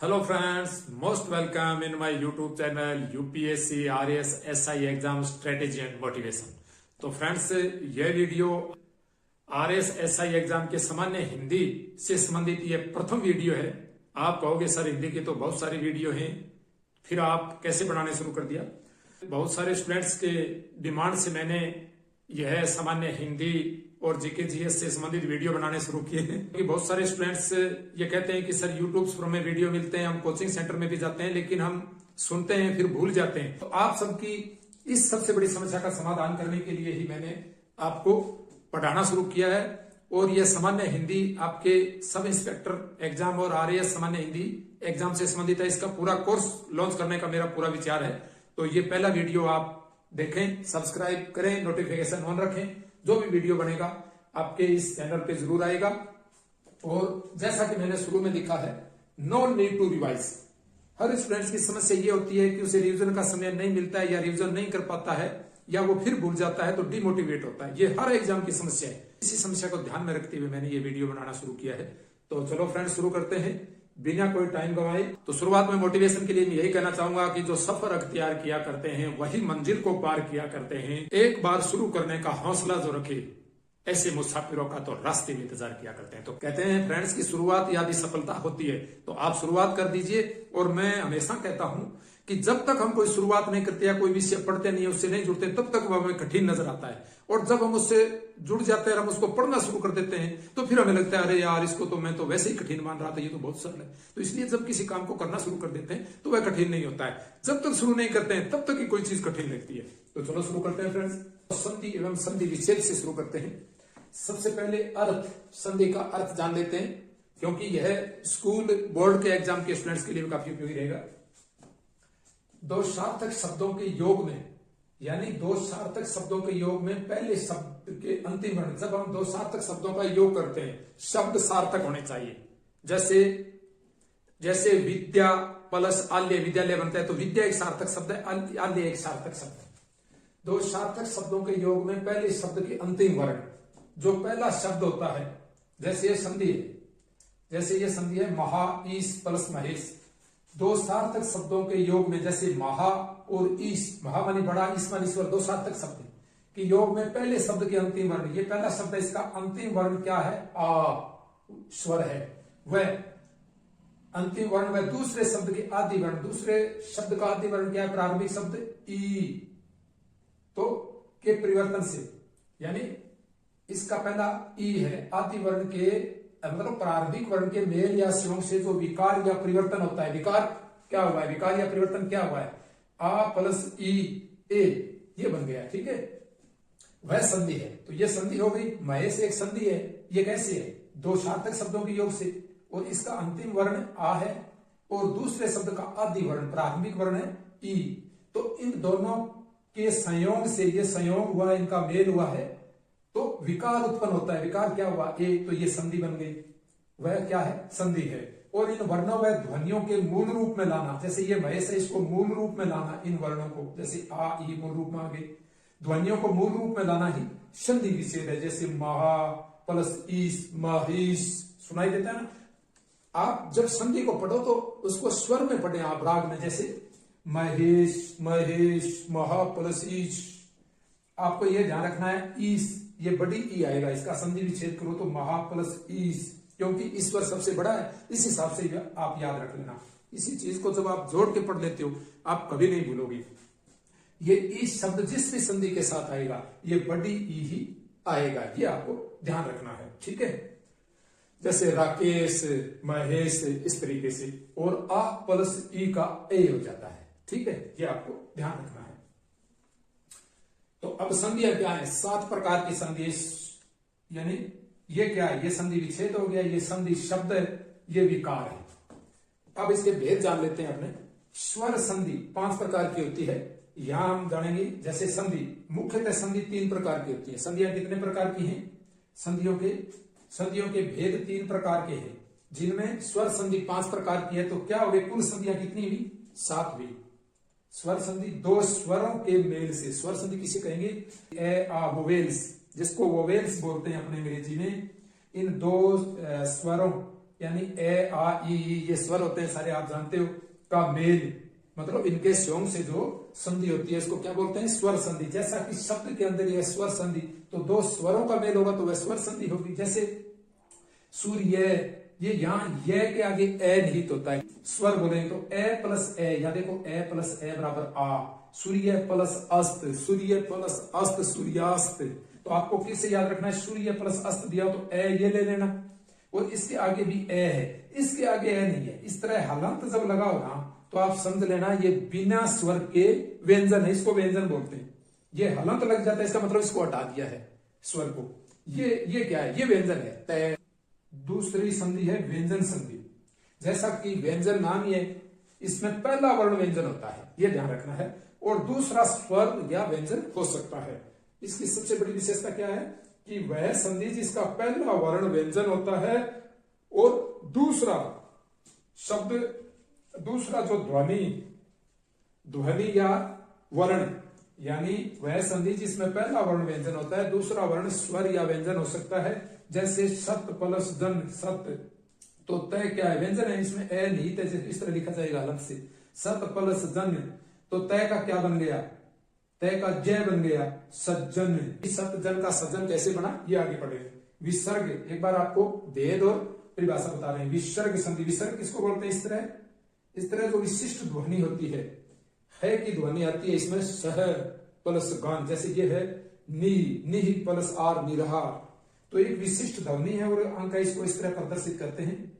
Hello friends, most welcome in my YouTube channel UPSC RS SI exam strategy and motivation. तो friends, यह video RS SI exam के सामान्य हिंदी से संबंधित ये प्रथम वीडियो है। आप कहोगे सर हिंदी की तो बहुत सारी वीडियो हैं, फिर आप कैसे बनाने शुरू कर दिया? बहुत सारे स्टूडेंट्स के डिमांड से मैंने यह सामान्य हिंदी और जीके जीएस से संबंधित वीडियो बनाने शुरू किए हैं, क्योंकि बहुत सारे स्टूडेंट्स ये कहते हैं कि सर यूट्यूब पर हमें वीडियो मिलते हैं, हम कोचिंग सेंटर में भी जाते हैं, लेकिन हम सुनते हैं फिर भूल जाते हैं। तो आप सबकी इस सबसे बड़ी समस्या का समाधान करने के लिए ही मैंने आपको पढ़ाना शुरू किया है। और यह सामान्य हिंदी आपके सब इंस्पेक्टर एग्जाम और आरएएस सामान्य हिंदी एग्जाम से संबंधित है। इसका पूरा कोर्स लॉन्च करने का मेरा पूरा विचार है। तो ये पहला वीडियो आप देखें, सब्सक्राइब करें, नोटिफिकेशन ऑन रखें। जो भी वीडियो बनेगा आपके इस चैनल पे जरूर आएगा। और जैसा कि मैंने शुरू में लिखा है, नो नीड टू रिवाइज। हर स्टूडेंट्स की समस्या ये होती है कि उसे रिवीजन का समय नहीं मिलता है, या रिवीजन नहीं कर पाता है, या वो फिर भूल जाता है तो डिमोटिवेट होता है। ये हर एग्जाम की समस्या है। इसी समस्या को ध्यान में रखते हुए मैंने ये वीडियो बनाना शुरू किया है। तो चलो फ्रेंड्स, शुरू करते हैं बिना कोई टाइम गंवाए। तो शुरुआत में मोटिवेशन के लिए मैं यही कहना चाहूंगा कि जो सफर अख्तियार किया करते हैं वही मंजिल को पार किया करते हैं। एक बार शुरू करने का हौसला जो रखे, ऐसे मुसाफिरों का तो रास्ते में इंतजार किया करते हैं। तो कहते हैं फ्रेंड्स की शुरुआत याद ही सफलता होती है। तो आप शुरुआत कर दीजिए। और मैं हमेशा कहता हूं कि जब तक हम कोई शुरुआत नहीं करते या कोई विषय पढ़ते नहीं, उससे नहीं जुड़ते, तब तक वह हमें कठिन नजर आता है। और जब हम उससे जुड़ जाते हैं, हम उसको पढ़ना शुरू कर देते हैं, तो फिर हमें लगता है अरे यार, इसको तो मैं तो वैसे ही कठिन मान रहा था, ये तो बहुत सरल है। तो इसलिए जब किसी काम को करना शुरू कर देते हैं तो वह कठिन नहीं होता है। जब तक शुरू नहीं करते हैं तब तक ही कोई चीज कठिन लगती है। तो चलो शुरू करते हैं फ्रेंड्स। संधि एवं संधि विच्छेद से शुरू करते हैं। सबसे पहले अर्थ, संधि का अर्थ जान लेते हैं, क्योंकि यह स्कूल बोर्ड के एग्जाम के स्टूडेंट्स के लिए काफी उपयोगी रहेगा। दो सार्थक शब्दों के योग में, यानी दो सार्थक शब्दों के योग में पहले शब्द के अंतिम वर्ण, जब हम दो सार्थक शब्दों का योग करते हैं, शब्द सार्थक होने चाहिए। जैसे विद्या प्लस आल्य विद्यालय बनता है, तो विद्या एक सार्थक शब्द है, आल्य एक सार्थक शब्द है। दो सार्थक शब्दों के योग में पहले शब्द के अंतिम वर्ण, जो पहला शब्द होता है, जैसे ये संधि है महा ईश प्लस महेश। दो सार्थक शब्दों के योग में, जैसे महा और ईश, महा मानी बड़ा, ईश मानी ईश्वर, दो सार्थक शब्द के योग में पहले शब्द के अंतिम वर्ण, ये पहला शब्द है, इसका अंतिम वर्ण क्या है? आ, स्वर है। वह अंतिम वर्ण, वह दूसरे शब्द के आदि वर्ण, दूसरे शब्द का आदि वर्ण क्या है? प्रारंभिक शब्द ई तो के परिवर्तन से, यानी इसका पहला ई है, आदि वर्ण के मतलब प्रारंभिक वर्ण के मेल या संयोग से जो विकार या परिवर्तन होता है, विकार क्या हुआ है? विकार या परिवर्तन क्या हुआ है? आ प्लस ई ए, ये बन गया। ठीक है, वह संधि है। तो ये संधि हो गई। महेश एक संधि है। ये कैसे है? दो सार्थक शब्दों के योग से, और इसका अंतिम वर्ण आ है, और दूसरे शब्द का आदि वर्ण प्रारंभिक वर्ण है ई। तो इन दोनों के संयोग से ये संयोग हुआ, इनका मेल हुआ है, तो विकार उत्पन्न होता है। विकार क्या हुआ? ए, तो ये संधि बन गई। वह क्या है? संधि है। और इन वर्णों व ध्वनियों के मूल रूप में लाना, जैसे ये महेश है, इसको मूल रूप में लाना, इन वर्णों को, जैसे आ ई मूल रूप में आ गए, ध्वनियों को मूल रूप में लाना ही संधि विच्छेद है। जैसे महा प्लस ईश, महेश, सुनाई देता है ना? आप जब संधि को पढ़ो तो उसको स्वर में पढ़े आप, राग में, जैसे महेश महेश, महा प्लस ईश। आपको यह ध्यान रखना है, ईश ये बड़ी ई आएगा, इसका संधि विच्छेद करो तो महा प्लस ईश, क्योंकि ईश्वर सबसे बड़ा है। इस हिसाब से आप याद रख लेना। इसी चीज को जब आप जोड़ के पढ़ लेते हो, आप कभी नहीं भूलोगे। ये ईश शब्द जिस भी संधि के साथ आएगा, ये बड़ी ई ही आएगा, ये आपको ध्यान रखना है। ठीक है, जैसे राकेश, महेश, इस तरीके से, और आ प्लस ई का ए हो जाता है। ठीक है, ये आपको ध्यान रखना है। तो अब संधियां क्या है? 7 प्रकार की संधि, यानी ये क्या है? ये संधि विच्छेद हो गया, ये संधि शब्द है, ये विकार है। अब इसके भेद जान लेते हैं अपने। स्वर संधि 5 प्रकार की होती है, यहां हम जानेंगे। जैसे संधि, मुख्यतः संधि 3 प्रकार की होती है। संधियां कितने प्रकार की हैं? संधियों के भेद 3 प्रकार के हैं, जिनमें स्वर संधि 5 प्रकार की है। तो क्या हो गई? कुल संधियां कितनी हुई? 7 हुई। स्वर संधि दो स्वरों के मेल से, स्वर संधि किसे कहेंगे? ए आ वोवेल्स, जिसको वोवेल्स बोलते हैं अपने अंग्रेजी में। इन दो स्वरों यानी ए आ ई ये स्वर होते हैं सारे, आप जानते हो, का मेल, मतलब इनके स्यों से जो संधि होती है इसको क्या बोलते हैं, स्वर संधि। जैसा कि शब्द के अंदर यह स्वर संधि, तो दो स्वरों का मेल होगा तो वह स्वर संधि होगी। जैसे सूर्य, ये यहाँ ये के आगे ए निहित होता है, स्वर बोलेंगे तो ए प्लस ए, या देखो ए प्लस ए बराबर आ, सूर्य प्लस अस्त, सूर्य प्लस अस्त, सूर्यास्त। तो आपको किससे याद रखना है, सूर्य प्लस अस्त दिया तो ए ये ले लेना, और इसके आगे भी ए है, इसके आगे ए नहीं है। इस तरह हलंत जब लगाओ ना तो आप समझ लेना ये बिना स्वर के व्यंजन है, इसको व्यंजन बोलते हैं। ये हलंत लग जाता है इसका मतलब इसको हटा दिया है स्वर को, ये क्या है, ये व्यंजन है। तय दूसरी संधि है व्यंजन संधि। जैसा कि व्यंजन नाम ही है, इसमें पहला वर्ण व्यंजन होता है, ये ध्यान रखना है, और दूसरा स्वर या व्यंजन हो सकता है। इसकी सबसे बड़ी विशेषता क्या है कि वह संधि जिसका पहला वर्ण व्यंजन होता है और दूसरा शब्द, दूसरा जो ध्वनि या वर्ण, यानी वह संधि जिसमें पहला वर्ण व्यंजन होता है, दूसरा वर्ण स्वर या व्यंजन हो सकता है। जैसे सत प्लस जन, सत तो तय क्या है, व्यंजन है, इसमें ए निहित है, इस तरह लिखा जाएगा अलग से। सत प्लस जन तो तय का क्या बन गया, तय का जय बन गया, सज्जन। सतजन का सज्जन कैसे बना ये आगे पढ़ेंगे। विसर्ग, एक बार आपको भेद और परिभाषा बता रहे हैं। विसर्ग संधि, विसर्ग किसको बोलते हैं, इस तरह जो विशिष्ट ध्वनि होती है की ध्वनि आती है इसमें, सह प्लस गान, जैसे ये है नी प्लस आर, निरहार। तो एक विशिष्ट ध्वनि है और अंक इसको इस तरह प्रदर्शित करते हैं,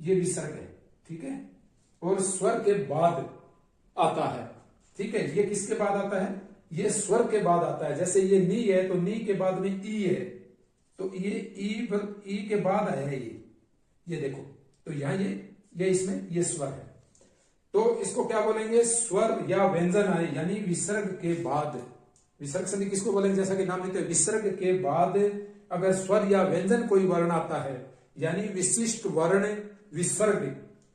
ये विसर्ग है, ठीक है। और स्वर के बाद आता है, ठीक है, ये किसके बाद आता है, ये स्वर के बाद आता है। जैसे ये नी है तो नी के बाद में ई है, तो ये ई के बाद आया है ये देखो, तो यहां ये इसमें ये स्वर है, तो इसको क्या बोलेंगे, स्वर या व्यंजन आए, यानी विसर्ग के बाद। विसर्ग संधि किसको बोलेंगे, जैसा कि नाम लेते हैं, विसर्ग के बाद अगर स्वर या व्यंजन कोई वर्ण आता है, यानी विशिष्ट वर्ण विसर्ग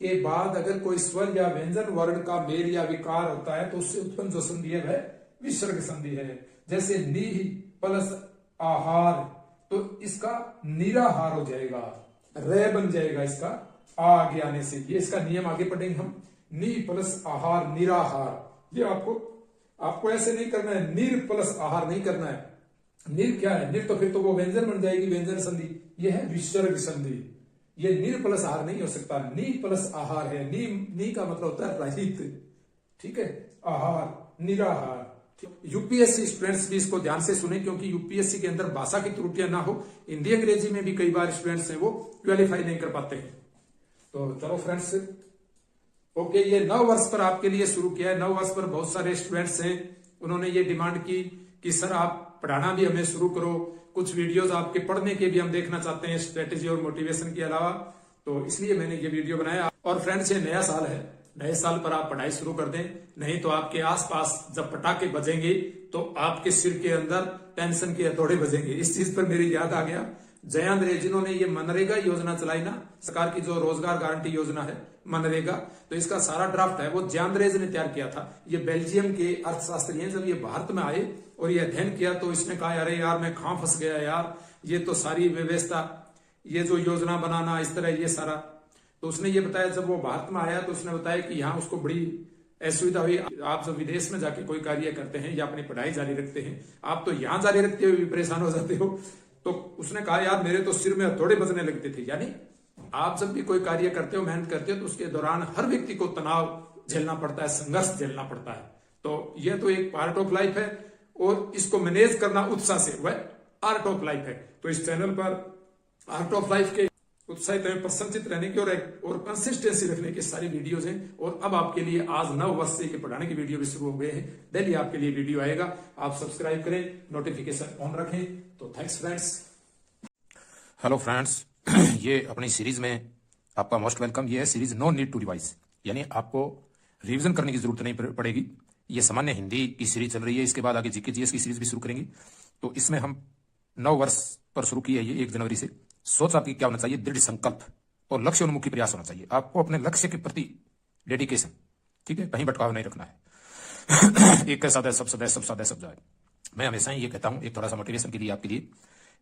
के बाद अगर कोई स्वर या व्यंजन वर्ण का मेल या विकार होता है तो उससे उत्पन्न जो संधि है वह विसर्ग संधि है। जैसे नी प्लस आहार, तो इसका निराहार हो जाएगा, रे बन जाएगा इसका आ आगे आने से। ये इसका नियम आगे पढ़ेंगे हम, नी प्लस आहार, निराहार। ये आपको ऐसे नहीं करना है, नीर प्लस आहार नहीं करना है। निर क्या है, निर तो फिर तो वो व्यंजन बन जाएगी, व्यंजन संधि। ये है विसर्ग संधि, ये निर प्लस आहार नहीं हो सकता, नी प्लस आहार है। नी का मतलब होता है रहित, ठीक है, आहार, निराहार। यूपीएससी स्टूडेंट्स भी इसको ध्यान से सुने, क्योंकि यूपीएससी के अंदर भाषा की त्रुटियां ना हो, हिंदी अंग्रेजी में भी कई बार स्टूडेंट्स हैं वो क्वालिफाई नहीं कर पाते हैं। तो चलो फ्रेंड्स, ओके, ये 9 वर्ष पर आपके लिए शुरू किया है। 9 वर्ष पर बहुत सारे स्टूडेंट्स हैं, उन्होंने ये डिमांड की कि सर आप पढ़ाना भी हमें शुरू करो, कुछ वीडियोस आपके पढ़ने के भी हम देखना चाहते हैं, स्ट्रेटेजी और मोटिवेशन के अलावा। तो इसलिए मैंने ये वीडियो बनाया। और फ्रेंड्स, ये नया साल है, नए साल पर आप पढ़ाई शुरू कर दें, नहीं तो आपके आसपास जब पटाखे बजेंगे तो आपके सिर के अंदर टेंशन के हथौड़े बजेंगे। इस चीज पर मेरी याद आ गया, जयंत रे जिन्होंने ये मनरेगा योजना चलाई ना, सरकार की जो रोजगार गारंटी योजना है मनरेगा, तो इसका सारा ड्राफ्ट है वो जैंद्रेज ने तैयार किया था। ये बेल्जियम के अर्थशास्त्री हैं, जब ये भारत में आए और ये अध्ययन किया तो इसने कहा अरे यार मैं कहां फंस गया यार, ये तो सारी व्यवस्था, ये जो योजना बनाना इस तरह ये सारा। तो उसने ये बताया, जब वो भारत में आया तो उसने बताया कि यहाँ उसको बड़ी असुविधा हुई। आप जब विदेश में जाके कोई कार्य करते हैं या अपनी पढ़ाई जारी रखते हैं, आप तो यहाँ जारी रखते हुए भी परेशान हो जाते हो। तो उसने कहा यार मेरे तो सिर में हथौड़े बजने लगते थे। यानी आप जब भी कोई कार्य करते हो, मेहनत करते हो, तो उसके दौरान हर व्यक्ति को तनाव झेलना पड़ता है, संघर्ष झेलना पड़ता है। तो ये तो एक पार्ट ऑफ लाइफ है और इसको मैनेज करना उत्साह से वह आर्ट ऑफ लाइफ है। तो इस चैनल पर आर्ट ऑफ लाइफ के उत्साहित में प्रसन्नचित रहने की और कंसिस्टेंसी रखने की सारी वीडियोस हैं। और अब आपके लिए आज 9 वर्ष से पढ़ाने की वीडियो भी शुरू हो गए हैं, डेली आपके लिए वीडियो आएगा। आप सब्सक्राइब करें, नोटिफिकेशन ऑन रखें। तो थैंक्स फ्रेंड्स। हेलो फ्रेंड्स, ये अपनी सीरीज में आपका मोस्ट वेलकम। ये है series no need to revise, यानी आपको रिवीजन करने की जरूरत नहीं पड़ेगी। ये सामान्य हिंदी की सीरीज चल रही है, इसके बाद आगे जीके जीएस की सीरीज भी शुरू करेंगे। तो इसमें हम 9 वर्ष पर शुरू की है ये 1 जनवरी से। सोच आपकी क्या होना चाहिए, दृढ़ संकल्प और लक्ष्य उन्मुखी प्रयास होना चाहिए। आपको अपने लक्ष्य के प्रति डेडिकेशन, ठीक है, कहीं भटकाव नहीं रखना है। एक कैसा सब सदैव सब सदैव सब जाए। मैं हमेशा ही ये कहता हूं, एक थोड़ा सा मोटिवेशन के लिए आपके लिए,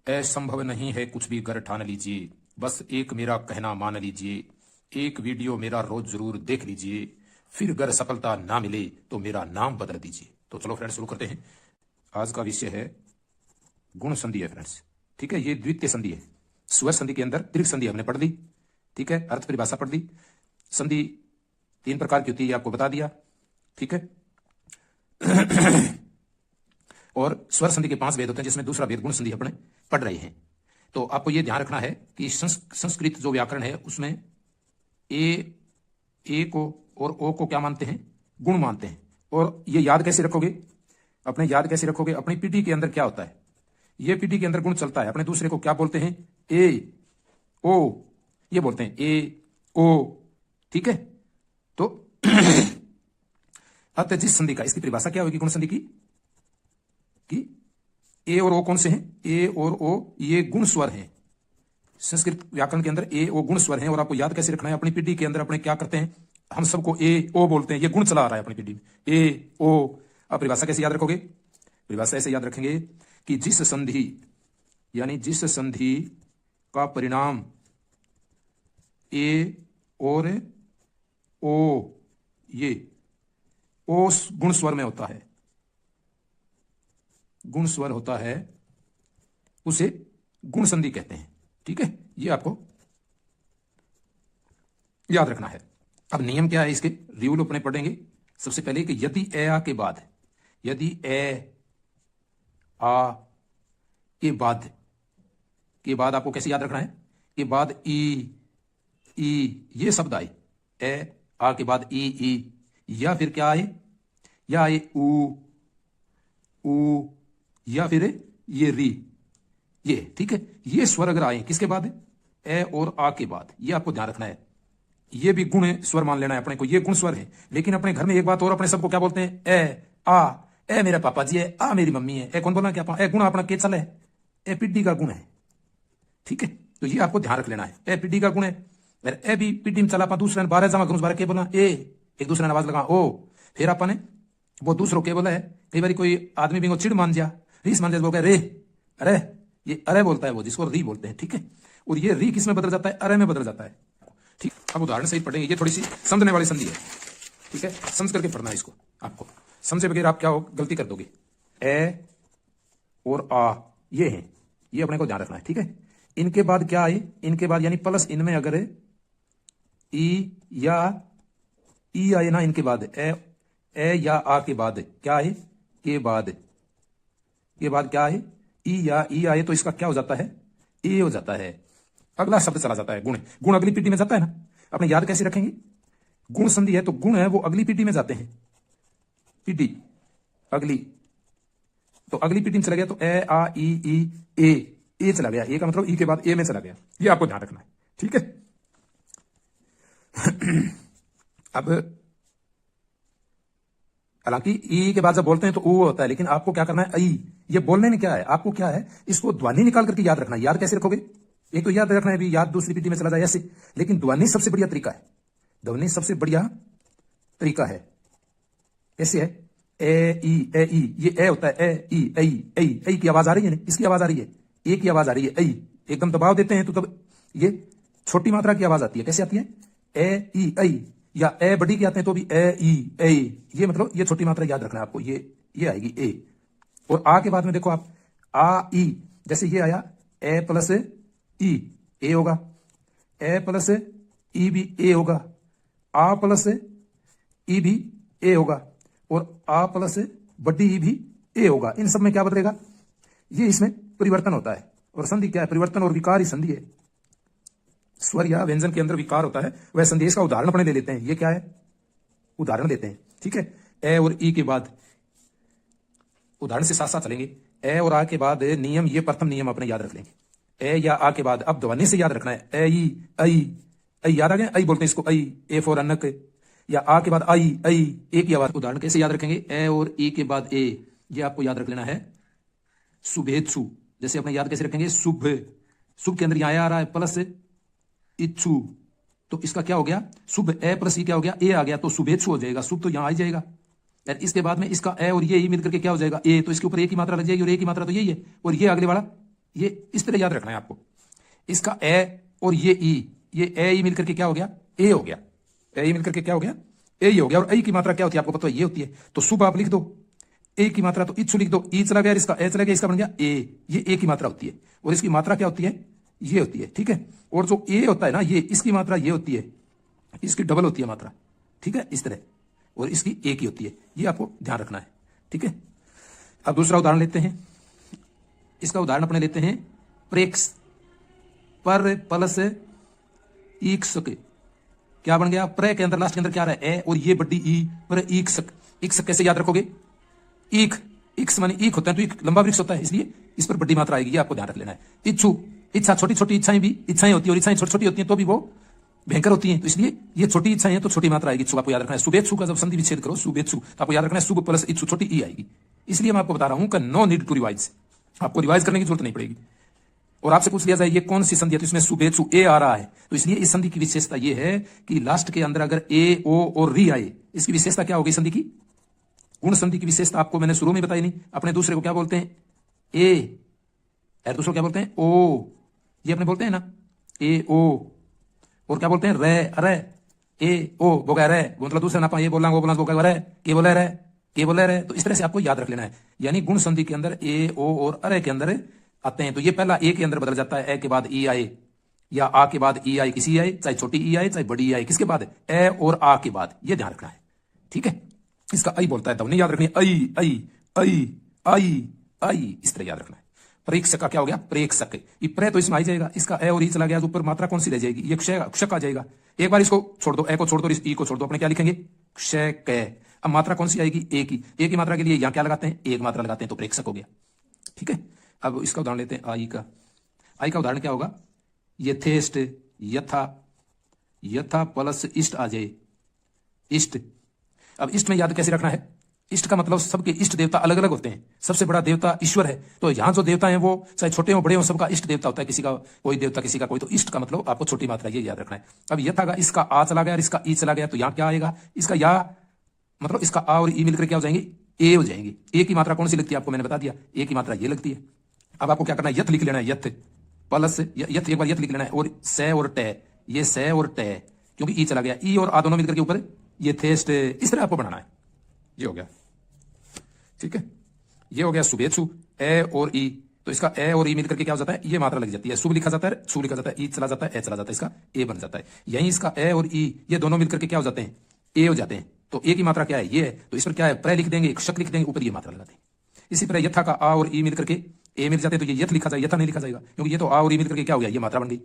असंभव नहीं है कुछ भी अगर ठान लीजिए, बस एक मेरा कहना मान लीजिए, एक वीडियो मेरा रोज जरूर देख लीजिए, फिर अगर सफलता ना मिले तो मेरा नाम बदल दीजिए। तो चलो फ्रेंड्स शुरू करते हैं। आज का विषय है गुण संधि है फ्रेंड्स। ठीक है, ये द्वितीय संधि है। स्वर संधि के अंदर दीर्घ संधि हमने पढ़ ली। ठीक है, अर्थ परिभाषा पढ़ ली। संधि 3 प्रकार की होती है, ये आपको बता दिया। ठीक है, और स्वर संधि के 5 भेद होते हैं, जिसमें दूसरा भेद गुण संधि अपने पढ़ रहे हैं। तो आपको यह ध्यान रखना है कि संस्कृत जो व्याकरण है उसमें ए को और ओ को क्या मानते हैं? गुण मानते हैं। और ये याद कैसे रखोगे? याद कैसे रखोगे? अपनी पीढ़ी के अंदर क्या होता है? ये पीढ़ी के अंदर गुण चलता है, अपने दूसरे को क्या बोलते हैं? ए ओ, ये बोलते हैं ए ओ। ठीक है, तो अतः जिस संधि का, इसकी परिभाषा क्या होगी गुण संधि की? कि ए और ओ कौन से हैं? ए और ओ ये गुण स्वर हैं। संस्कृत व्याकरण के अंदर ए ओ गुण स्वर हैं। और आपको याद कैसे रखना है? अपनी पीढ़ी के अंदर अपने क्या करते हैं? हम सबको ए ओ बोलते हैं, ये गुण चला आ रहा है अपनी पीढ़ी में, ए ओ। अब परिभाषा कैसे याद रखोगे? परिभाषा ऐसे याद रखेंगे कि जिस संधि, यानी जिस संधि का परिणाम ए और ओ, ये ओ गुण स्वर में होता है, गुण स्वर होता है, उसे गुण संधि कहते हैं। ठीक है, ये आपको याद रखना है। अब नियम क्या है इसके? रूल अपने पढ़ेंगे। सबसे पहले कि यदि ए आ के बाद, यदि ए आ के बाद आपको कैसे याद रखना है? के बाद ई ये शब्द आए, ए आ के बाद ई, या फिर क्या आए? या आए ऊ, या फिर ये री, ये। ठीक है, ये स्वर अगर आए किसके बाद? ए और आ के बाद, ये आपको ध्यान रखना है। ये भी गुण स्वर मान लेना है अपने को, ये गुण स्वर है। लेकिन अपने घर में एक बात और, अपने सबको क्या बोलते हैं? ए आ, ए मेरे पापा जी है, आ मेरी मम्मी है। ए कौन बोला? क्या ए गुण अपना के चल है, ए पिड्डी का गुण है। ठीक है, तो ये आपको ध्यान रख लेना है, ए पिड्डी का गुण है। ए भी पिड्डी में चला, दूसरे ने 12 जमा करूं, 12 के बोला ए, एक दूसरे ने आवाज लगा ओ। फिर आपने वो दूसरों के बोला है। कई बार कोई आदमी भी चिड़ मान जा, रीस मान जा, बोल रे, अरे, ये अरे बोलता है वो, जिसको री बोलते हैं। ठीक है, और ये री किस में बदल जाता है? अरे में बदल जाता है। ठीक, अब उदाहरण सही पढ़ेंगे, ये थोड़ी सी समझने वाली संधि है। ठीक है, समझ करके पढ़ना है इसको। आपको समझे बगैर आप क्या हो, गलती कर दोगे। ए और आ ये हैं, ये अपने को ध्यान रखना है। ठीक है, इनके बाद क्या आए? इनके बाद यानी प्लस इनमें अगर ई या ई आए ना, इनके बाद ए या आ के बाद क्या आए? के बाद क्या आए? ई या ई आए तो इसका क्या हो जाता है? ए हो जाता है। अगला शब्द चला जाता है गुण अगली पीढ़ी में जाता है ना। अपने याद कैसे रखेंगे? गुण संधि है तो गुण है वो अगली पीढ़ी में जाते हैं। पीढ़ी अगली, तो अगली पीढ़ी में चला गया तो ए आ ई ए चला गया। ए का मतलब ई के बाद ए में चला गया, ये आपको ध्यान रखना है। ठीक है, अब हालांकि ई के बाद जब बोलते हैं तो ऊ होता है, लेकिन आपको क्या करना है? ई, ये बोलने में क्या है? आपको क्या है? इसको ध्वनि निकाल करके याद रखना है। याद कैसे रखोगे? एक तो याद रखना है भी याद दूसरी पीढ़ी में चला जाए ऐसे, लेकिन ध्वनि सबसे बढ़िया तरीका है। ध्वनि सबसे बढ़िया तरीका है। कैसे है? ए ई, ये ए होता है, ए ई की आवाज आ रही है, इसकी आवाज आ रही है, ए की आवाज आ रही है, ऐ एकदम दबाव देते हैं तो तब ये छोटी मात्रा की आवाज आती है। कैसे आती है? ए ई ऐ, या ए बड़ी के आते हैं तो भी ए ई ऐ, ये मतलब ये छोटी मात्रा याद रखना है आपको, ये आएगी ए। और आ के बाद में देखो आप आ ई, जैसे ये आया ए प्लस ई, ए होगा, ए प्लस ई भी ए होगा, आ प्लस ई भी ए होगा, और आ प्लस बड़ी ई भी ए होगा। इन सब में क्या बदलेगा? ये इसमें परिवर्तन होता है। और संधि क्या है? परिवर्तन और विकार ही संधि है। स्वर या व्यंजन के अंदर विकार होता है, वह संदेश का उदाहरण अपने ले लेते हैं। ये क्या है? उदाहरण लेते हैं। ठीक है, ए और ई के बाद उदाहरण से साथ साथ चलेंगे। ए और आ के बाद नियम, ये प्रथम नियम अपने याद रख लेंगे। ए या आ के बाद अब ध्वनि से याद रखना है। ए ई ऐ, याद आ गया? ऐ बोलते हैं इसको, ए फॉर अनक। या आ के बाद आई ए की आवाज। उदाहरण कैसे याद रखेंगे? ए और ई के बाद ए, ये आपको याद रख लेना है। शुभेच्छु, जैसे अपने याद कैसे रखेंगे? शुभ, शुभ के अंदर यहां आ रहा है प्लस इच्छु, तो इसका क्या हो गया? शुभ ए प्लस ई क्या हो गया? ए आ गया, तो शुभेच्छु हो जाएगा। शुभ तो यहां आ जाएगा। इसके बाद में इसका ए और ये ई मिलकर के क्या हो जाएगा? ए, तो इसके ऊपर ए की मात्रा लग जाएगी, और ए की मात्रा तो यही है, और ये अगले वाला, ये इस तरह याद रखना है आपको। इसका ए और ये ई, ये ए ई मिलकर के क्या हो गया, ए हो गया, ए ई मिलकर के क्या हो गया, ए ही हो गया। और ए की मात्रा क्या होती है आपको पता है, ये होती है। तो शुभ आप लिख दो, ए की मात्रा तो इच्छु लिख दो, ई चला गया, इसका ए चला गया, इसका बन गया ए, ये ए की मात्रा होती है। और इसकी मात्रा क्या होती है, ये होती है, ठीक है। और जो ए होता है ना, ये इसकी मात्रा ये होती है, इसकी डबल होती है मात्रा, ठीक है, इस तरह। और इसकी ए की होती है, ये आपको ध्यान रखना है, ठीक है। अब दूसरा उदाहरण लेते हैं। इसका उदाहरण अपने लेते हैं प्रेक्स पर प्लस ईक्सक। क्या बन गया, प्रे के अंदर लास्ट के अंदर क्या रहा है, ए, और ये बड़ी ई पर ईक्सक। ईक्सक कैसे याद रखोगे, ईक, इक्स माने ईक होता है, तो ईक लंबा वृक्ष होता है, इसलिए इस पर बड़ी मात्रा आएगी, ये आपको ध्यान रख लेना है। इच्छु, इच्छा, छोटी छोटी इच्छाएं भी इच्छाएं होती है, और इच्छाएं छोटी छोटी होती हैं तो भी वो भयंकर होती हैं, तो इसलिए ये छोटी इच्छाएं हैं तो छोटी मात्रा आएगी। इच्छु आपको याद रखना है। शुभेच्छु का जब संधि विच्छेद करो, शुभेच्छु, तो आपको याद रखना है शुभ प्लस इच्छु, छोटी ई आएगी। इसलिए मैं आपको बता रहा हूं कि नो नीड टू रिवाइज, आपको रिवाइज करने की जरूरत नहीं पड़ेगी। और आपसे पूछ लिया जाए ये कौन सी संधि है, तो इसमें शुभेच्छु ए आ रहा है, तो इसलिए इस संधि की विशेषता ये है कि लास्ट के अंदर अगर ए, ओ और री आए, इसकी विशेषता क्या होगी संधि की, गुण संधि की विशेषता आपको मैंने शुरू में बताई नहीं। अपने दूसरे को क्या बोलते हैं, ए, और दूसरे को क्या बोलते हैं, ओ, ये अपने बोलते हैं ना, ए ओ। और क्या बोलते हैं, रे, अरे, ए ओ बोगा रे, मतलब दूसरा ना ये बोलना वो बोलना बोगा रे, के बोले रे, के बोले रे। तो इस तरह से आपको याद रख लेना है। यानी गुण संधि के अंदर ए, ओ और अरे के अंदर आते हैं, तो ये पहला ए के अंदर बदल जाता है, ए के बाद ई आए, या आ के बाद ई आए, किसी आए, चाहे छोटी ई आए चाहे बड़ी आए, किसके बाद, ए और आ के बाद, ये ध्यान रखना है, ठीक है। इसका आई बोलता है तब नहीं याद रखनी, आई आई आई आई आई, इस तरह याद रखना है। परीक्षक का क्या हो गया, प्रेक्षक, ये प्रे तो इसमें आ जाएगा, इसका ए और ई चला गया, तो ऊपर मात्रा कौन सी रह जाएगी, ये क्षक आ जाएगा। एक बार इसको छोड़ दो, ए को छोड़ दो, इस ई को छोड़ दो, अपने क्या लिखेंगे, क्षक। अब मात्रा कौन सी आएगी, ए की, ए की मात्रा के लिए यहां क्या लगाते हैं, एक मात्रा लगाते हैं, तो प्रेक्षक हो गया, ठीक है। अब इसका उदाहरण लेते हैं आई का। आई का उदाहरण क्या होगा, यथेष्ट, यथा, यथा प्लस इष्ट आ जाए, इष्ट। अब इष्ट में याद कैसे रखना है, इष्ट का मतलब सबके इष्ट देवता अलग अलग होते हैं, सबसे बड़ा देवता ईश्वर है, तो यहां जो देवता है वो चाहे छोटे हो बड़े हो, सबका इष्ट देवता होता है, किसी का कोई देवता किसी का कोई, तो इष्ट का मतलब आपको छोटी मात्रा ये याद रखना है। अब यथा का इसका आ चला गया और इसका ई चला गया, तो यहां क्या आएगा, इसका या मतलब इसका आ और ई मिलकर क्या हो जाएंगे, ए हो जाएंगे। ए की मात्रा कौन सी लगती है आपको मैंने बता दिया, ए की मात्रा ये लगती है। अब आपको क्या करना है, यथ लिख लेना है, यथ प्लस यथ, एक बार यथ लिख लेना है, और से और टे, ये से और टे, क्योंकि ई चला गया, ई और आ दोनों मिलकर के ऊपर ये थेस्ट, इस तरह आपको बनाना है। ये हो गया, ठीक है। ये हो गया शुभेच्छु, ए और ई, तो इसका ए और ई मिलकर के क्या हो जाता है, ये मात्रा लग जाती है, शुभ लिखा जाता है, शुभ लिखा जाता है, ई चला जाता है, ए चला जाता है, इसका ए बन जाता है। यहीं इसका ए और ई ये दोनों मिलकर के क्या हो जाते हैं, ए हो जाते हैं। तो ए की मात्रा क्या है, ये है, तो इस पर क्या है, प्रे लिख देंगे, क्षक लिख देंगे, ऊपर ये मात्रा लगाते हैं। इसी तरह यथा का आ और ई मिलकर के ए मिल जाते हैं, तो ये यथ लिखा जाएगा, यथा नहीं लिखा जाएगा, क्योंकि ये तो आ और ई मिलकर के क्या हो गया, ये मात्रा बन गई।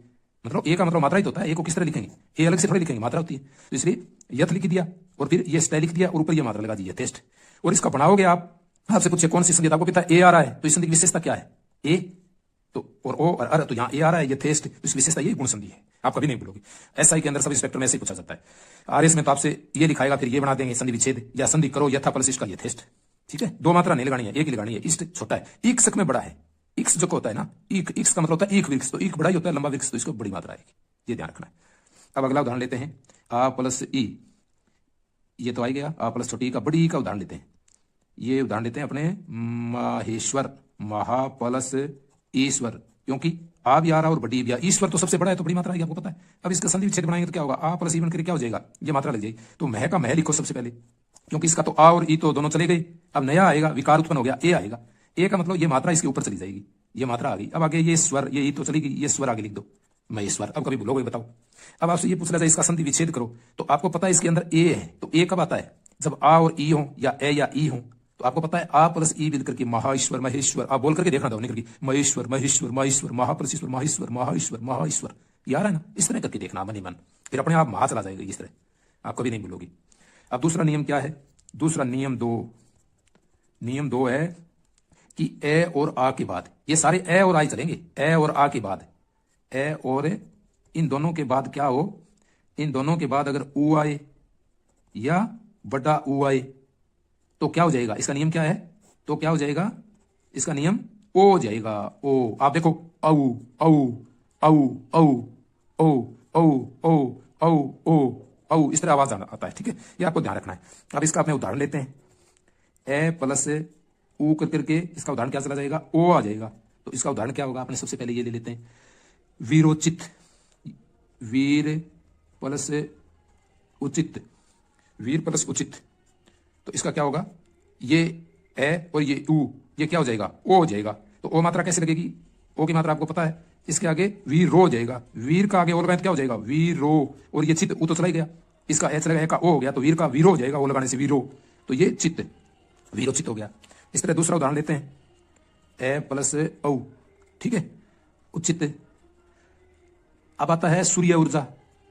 मतलब ए का मतलब मात्रा ही तो होता है, ए को किस तरह लिखेंगे, ए अलग से थोड़ी लिखेंगे, मात्रा होती है, तो इसलिए यथ लिख दिया और फिर ये स्टे लिख दिया और ऊपर ये मात्रा लगा दी, टेस्ट। और इसका बनाओगे आप, आपसे पूछे कौन सी संधि, आपको पता है ए आ रहा है, तो इस संधि की विशेषता क्या है, ए तो और ओ और अर, तो यहाँ ए आ रहा है, ये टेस्ट, तो इसकी विशेषता ये गुण संधि है, आप कभी नहीं भूलोगे। एसआई के अंदर सब इंस्पेक्टर में ऐसे ही पूछा जाता है। आरएस में तो आपसे ये लिखाएगा, फिर ये बना देंगे संधि विच्छेद, या संधि करो यथा प्लस इसका ये टेस्ट, ठीक है। दो मात्रा नहीं लगानी है, एक ही लगानी है। इष्ट छोटा है, इक्स में बड़ा है, इक्स जो होता है ना, इक्स का मतलब होता है एक वृक्ष, तो एक बड़ा ही होता है, लंबा वृक्ष, तो इसको बड़ी मात्रा आएगी, ये ध्यान रखना है। अब अगला उदाहरण लेते हैं, आ प्लस ई, ये तो आ गया, आ प्लस छोटी ई का बड़ी ई का उदाहरण लेते हैं। ये उदाहरण लेते हैं अपने माहेश्वर, महा प्लस ईश्वर, क्योंकि आ भी आ रहा और बड़ी भी आ, ईश्वर तो सबसे बड़ा है, तो बड़ी मात्रा आएगी, आपको पता है। अब इसका संधि विच्छेद बनाएंगे तो क्या होगा, आ प्लस ई बनकर क्या हो जाएगा, ये मात्रा लग जाएगी, तो मह का मह लिखो सबसे पहले, क्योंकि इसका तो आ और ई तो दोनों चले गए। अब नया आएगा, विकार उत्पन्न हो गया, ए आएगा, ए का मतलब ये मात्रा इसके ऊपर चली जाएगी, ये मात्रा आ गई। अब आगे ये स्वर, ये ई तो चली गई, ये स्वर आगे लिख दो, महेश्वर। अब कभी भूलोगे बताओ। अब आपसे ये पूछना चाहिए इसका संधि विच्छेद करो, तो आपको पता है इसके अंदर ए है, तो ए कब आता है, जब आ और ई हो, या ए या ई हो, तो आपको पता है आ प्लस ई मिलकर के महाईश्वर महेश्वर, आप बोल करके देखना दो नहीं करके, महेश्वर महेश्वर महेश्वर, महा प्लस ईश्वर महेश्वर महाईश्वर महाईश्वर, यार है ना, इस तरह करके देखना मन ही मन, फिर अपने आप महा चला जाएगा, इस तरह आप कभी नहीं भूलोगी। अब दूसरा नियम क्या है, दूसरा नियम दो है कि ए और आ के बाद, ये सारे ए और आई चलेंगे, ए और आ के बाद, ए और इन दोनों के बाद क्या हो, इन दोनों के बाद अगर ऊ आए या बड़ा ऊ आए तो क्या हो जाएगा, इसका नियम क्या है, तो क्या हो जाएगा, इसका नियम ओ हो जाएगा, ओ। आप देखो, औ औ औ औ ओ ओ ओ औ ओ औ, इस तरह आवाज आता है, ठीक है, ये आपको ध्यान रखना है। अब इसका अपने उदाहरण लेते हैं, ए प्लस ऊ करके इसका उदाहरण क्या चला जाएगा, ओ आ जाएगा, तो इसका उदाहरण क्या होगा, आपने सबसे पहले ये ले लेते हैं, विरोचित, वीर प्लस उचित, वीर प्लस उचित, तो इसका क्या होगा, ये ए और ये ऊ, ये क्या हो जाएगा, ओ हो जाएगा। तो ओ मात्रा कैसे लगेगी, ओ की मात्रा आपको पता है, इसके आगे वीर रो हो जाएगा, वीर का आगे ओ लगाए तो क्या हो जाएगा, वीर रो, और ये चित्त ऊ तो चला ही गया, इसका ए चला गया, का ओ हो गया, तो वीर का वीरो हो जाएगा, ओ लगाने से वीरो, तो ये चित्त वीरोचित हो गया। इस तरह दूसरा उदाहरण लेते हैं, ए प्लस औ, ठीक है, उचित। अब आता है सूर्य ऊर्जा,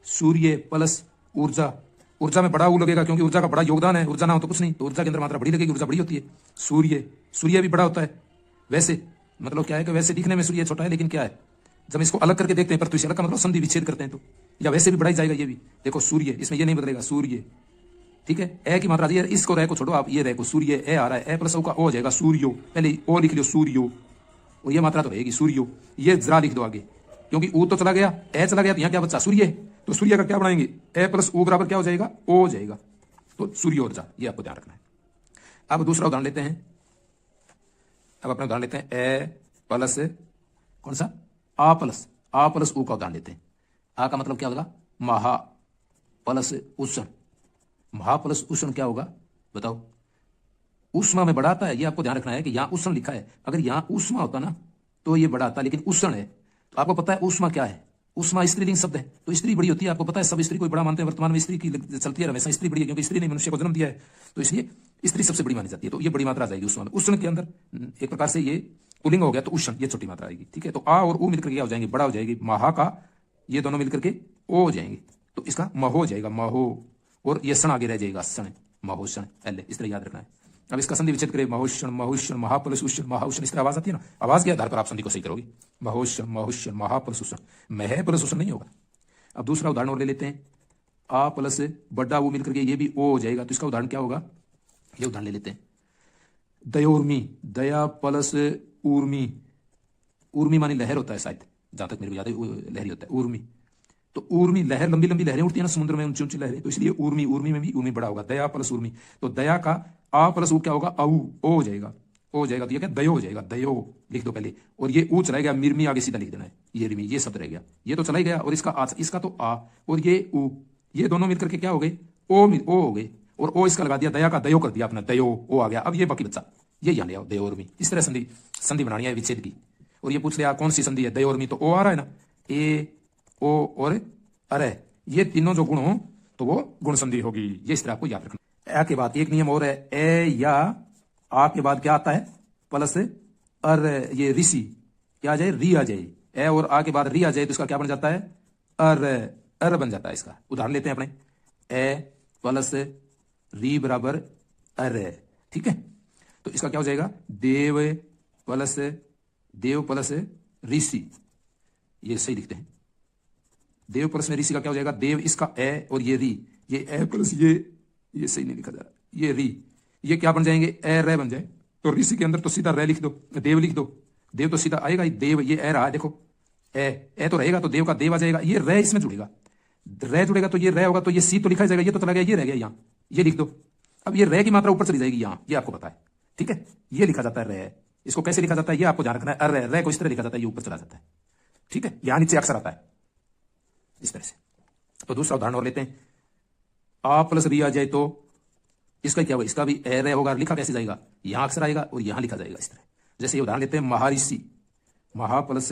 सूर्य प्लस ऊर्जा, ऊर्जा में बड़ा ऊ लगेगा क्योंकि ऊर्जा का बड़ा योगदान है, ऊर्जा ना हो तो कुछ नहीं, तो ऊर्जा के अंदर मात्रा बड़ी लगेगी, ऊर्जा बड़ी होती है। सूर्य, सूर्य भी बड़ा होता है, वैसे मतलब क्या है कि वैसे दिखने में सूर्य छोटा है, लेकिन क्या है जब इसको अलग करके देखते हैं, पर अलग का मतलब संधि विच्छेद करते हैं, तो या वैसे भी बढ़ाई जाएगा, ये भी देखो सूर्य, इसमें ये नहीं बदलेगा, सूर्य, ठीक है। ए की मात्रा, ये इसको रे को छोड़ो आप, ये रे को सूर्य, ए आ रहा है, ए प्लस ओ का ओ हो जाएगा सूर्यो, पहले ओ लिख लो सूर्यो, और ये मात्रा तो रहेगी सूर्यो, ये जरा लिख दो आगे, क्योंकि ऊ तो चला गया, ए चला गया, तो यहाँ क्या बचा, सूर्य, तो सूर्य का क्या बनाएंगे, ए प्लस ओ बराबर क्या हो जाएगा, ओ हो जाएगा, तो सूर्य ऊर्जा, ये आपको ध्यान रखना है। अब दूसरा उदाहरण लेते हैं, अब अपना उदाहरण लेते हैं, ए प्लस कौन सा, आ प्लस ऊ का उदाहरण लेते हैं। आ का मतलब क्या होगा, महा प्लस उष्ण, महा प्लस उष्ण क्या होगा बताओ, उष्मा में बढ़ाता है, ये आपको ध्यान रखना है कि यहाँ उष्ण लिखा है, अगर यहाँ उष्मा होता ना तो ये बढ़ाता, लेकिन उष्ण है, तो आपको पता है उष्मा क्या है, उष्मा स्त्रीलिंग शब्द है, तो स्त्री बड़ी होती है, आपको पता है, सब स्त्री को बड़ा मानते हैं, वर्तमान में स्त्री की चलती है, हमेशा स्त्री बड़ी है, क्योंकि स्त्री ने मनुष्य को जन्म दिया है, तो इसलिए स्त्री सबसे बड़ी मानी जाती है, तो ये बड़ी मात्रा आ जाएगी उष्मा में। उष्ण के अंदर एक प्रकार से ये पुलिंग हो गया, तो उष्ण ये छोटी मात्रा आएगी, ठीक है। तो आ और ऊ मिलकर क्या हो जाएंगे, बड़ा हो जाएगी, महा का ये दोनों मिलकर के ओ हो जाएंगे, तो इसका महो हो जाएगा, महो, और ये क्षण आगे रह जाएगा, क्षण, महोषण, पहले इस तरह याद रखना है। अब इसका संधि विच्छेद करें, महोषण, महोषण, महाप्लस उष्ण, महाउष्ण, इस तरह आवाज आती है ना, आवाज के आधार पर आप संधि को सही करोगे, महोषण, महोषण, महाप्लस उष्ण, मह प्लस उष्ण नहीं होगा। अब दूसरा उदाहरण और ले लेते हैं, आ प्लस बड़ा वो मिलकर के ये भी ओ हो जाएगा, तो इसका उदाहरण क्या होगा, ये उदाहरण ले लेते हैं, दयोर्मी, दया प्लस ऊर्मी, ऊर्मी मानी लहर होता है शायद, जहां तक मेरे को याद है लहरी होता है ऊर्मी, तो ऊर्मी लहर, लंबी लंबी लहरें उठती है ना समुद्र में, ऊंची ऊंची लहरें, तो इसलिए ऊर्मी, ऊर्मी में भी ऊर्मी बड़ा होगा, दया प्लस ऊर्मी, तो दया का आ प्लस ऊ क्या होगा, औ, ओ हो जाएगा, ओ हो जाएगा, तो ये क्या दयो हो जाएगा, दयो लिख दो पहले, और ये ऊ चला गया, मिर्मी आगे सीधा लिख देना है, ये रिमी, ये शब्द रह गया, ये तो चला ही गया, और इसका आ, इसका तो आ, और ये ऊ, ये दोनों मिलकर के क्या हो गए, ओ हो गए, और ओ इसका लगा दिया, दया का दयो कर दिया अपना, दयो ओ आ गया, अब ये बाकी बच्चा ये यहाँ ले आओ, दयोर्मी, इस तरह संधि बनानी है विच्छेद की। और ये पूछ लिया कौन सी संधि है, दयोर्मी, तो ओ आ रहा है ना, ए ओ और अरे, ये तीनों जो गुण हो तो वो गुण संधि होगी, ये इस तरह आपको याद रखना। ए के बाद एक नियम और है, ए या आ के बाद क्या आता है, प्लस अर, ये ऋषि क्या आ जाए, री आ जाए, ए और आ के बाद री आ जाए, तो इसका क्या बन जाता है, अर बन जाता है। इसका उदाहरण लेते हैं अपने, ए प्लस री बराबर अर, ठीक है, तो इसका क्या हो जाएगा, देव प्लस ऋषि, ये सही लिखते हैं, देव प्लस में ऋषि का क्या हो जाएगा, देव इसका ए और ये री, ये ए प्लस ये सही नहीं लिखा जा रहा, ये री, ये क्या बन जाएंगे, ए रे बन जाए, तो ऋषि के अंदर तो सीधा रे लिख दो, देव लिख दो, देव तो सीधा आएगा ही, देव ये ए रहा, देखो ए तो रहेगा, तो देव का देव आ जाएगा, ये रे इसमें जुड़ेगा, रे जुड़ेगा तो ये रे होगा, तो ये सी तो लिखा जाएगा, ये तो चला गया, ये रह गया यहाँ, ये लिख दो। अब ये रे की मात्रा ऊपर चली जाएगी यहाँ, ये आपको पता है, ठीक है, ये लिखा जाता है रे, इसको कैसे लिखा जाता है ये आपको ध्यान रखना है, रे को इस तरह लिखा जाता है, ये ऊपर चला जाता है, ठीक है, यहाँ नीचे अक्षर आता है इस तरह से। तो दूसरा उदाहरण और लेते हैं, आ प्लस री आ जाए तो इसका क्या होगा, इसका भी ए रे होगा, लिखा कैसे जाएगा, यहां अक्षर आएगा और यहां लिखा जाएगा इस तरह। जैसे ये उदाहरण लेते हैं, महाऋषि, महा प्लस